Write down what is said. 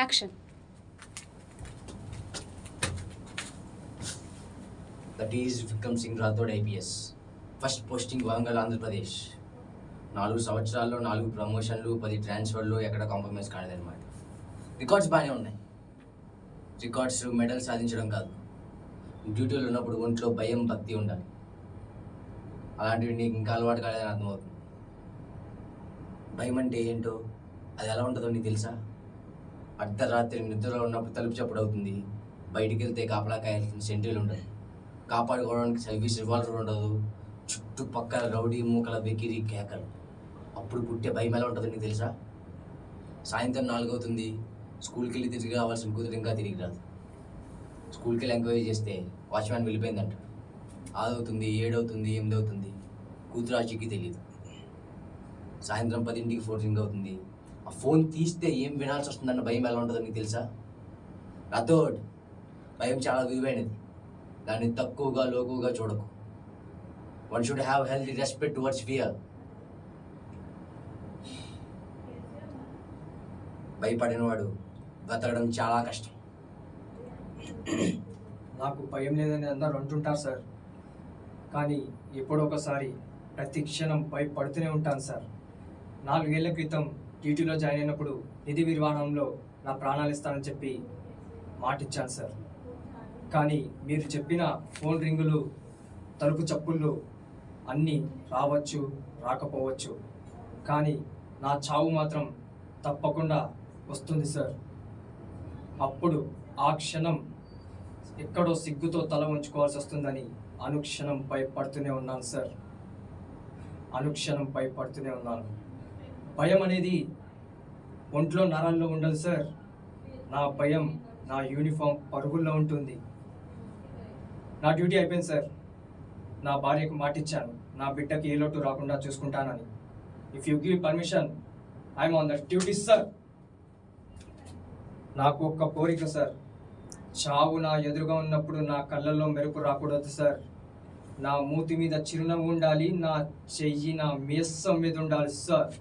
Action. That is Vikram Singh Rathod IPS. First posting Warangal Andhra Pradesh. 4 సంవత్సరాల్లో 4 ప్రమోషన్లు, 10 ట్రాన్స్ఫర్లు, ఎక్కడ కాంప్రమైజ్ కాలేదన్నమాట. రికార్డ్స్ బాగానే ఉన్నాయి. రికార్డ్స్ మెడల్ సాధించడం కాదు, డ్యూటీలో ఉన్నప్పుడు ఒంట్లో భయం భక్తి ఉండాలి. అలాంటివి నీకు ఇంకా అలవాటు కాలేదని అర్థమవుతుంది. భయం అంటే ఏంటో, అది ఎలా ఉంటుందో నీకు తెలుసా? అర్ధరాత్రి నిద్రలో ఉన్నప్పుడు తలుపు చప్పుడు అవుతుంది, బయటికి వెళ్తే కాపలా కాయాల్సిన సెంట్రీలు ఉండదు, కాపాడుకోవడానికి సర్వీస్ రివాల్వర్ ఉండదు, చుట్టుపక్కల రౌడీ మూకల బెకిరి కేకలు. అప్పుడు పుట్టే భయం ఎలా ఉంటుందో నీకు తెలుసా? సాయంత్రం 4 అవుతుంది, స్కూల్కి వెళ్ళి తిరిగి రావాల్సిన కూతురు ఇంకా తిరిగి రాదు. స్కూల్కి వెళ్ళి ఎంక్వైరీ చేస్తే వాచ్మ్యాన్ వెళ్ళిపోయిందంట. 6 అవుతుంది, 7 అవుతుంది, 8 అవుతుంది, కూతురు ఆచికి తెలియదు. సాయంత్రం 10ంటికి ఫోన్ రింగ్ అవుతుంది. ఆ ఫోన్ తీస్తే ఏం వినాల్సి వస్తుందన్న భయం ఎలా ఉంటుందో నీకు తెలుసా? రాథోడ్, భయం చాలా విలువైనది, దాన్ని తక్కువగా లోకుగా చూడకు. One should have healthy respect towards fear. భయపడినవాడు బ్రతకడం చాలా కష్టం. నాకు భయం లేదని అందరూ అంటుంటారు సార్, కానీ ఎప్పుడో ఒకసారి ప్రతి క్షణం భయపడుతూనే ఉంటాను సార్. 4 ఏళ్ల క్రితం డ్యూటీలో జాయిన్ అయినప్పుడు నిధి నిర్వహణంలో నా ప్రాణాలు ఇస్తానని చెప్పి మాటిచ్చాను సార్. కానీ మీరు చెప్పిన ఫోన్ రింగులు, తలుపు చప్పుళ్ళు అన్నీ రావచ్చు, రాకపోవచ్చు, కానీ నా చావు మాత్రం తప్పకుండా వస్తుంది సార్. అప్పుడు ఆ క్షణం ఎక్కడో సిగ్గుతో తల ఉంచుకోవాల్సి వస్తుందని అనుక్షణం భయపడుతూనే ఉన్నాను సార్. అనుక్షణం భయపడుతూనే ఉన్నాను. భయం అనేది ఒంట్లో నరాల్లో ఉండదు సార్. నా భయం నా యూనిఫామ్ పరుగుల్లో ఉంటుంది. నా డ్యూటీ అయిపోయింది సార్. నా భార్యకు మాటిచ్చాను, నా బిడ్డకి ఏ లోటు రాకుండా చూసుకుంటానని. If you give permission, I'm on the duty sir. నాకు ఒక్క కోరిక సార్, చావు నా ఎదురుగా ఉన్నప్పుడు నా కళ్ళల్లో మెరుపు రాకూడదు సార్. నా మూతి మీద చిరునవ్వు ఉండాలి, నా చెయ్యి నా మీసం మీద ఉండాలి సార్.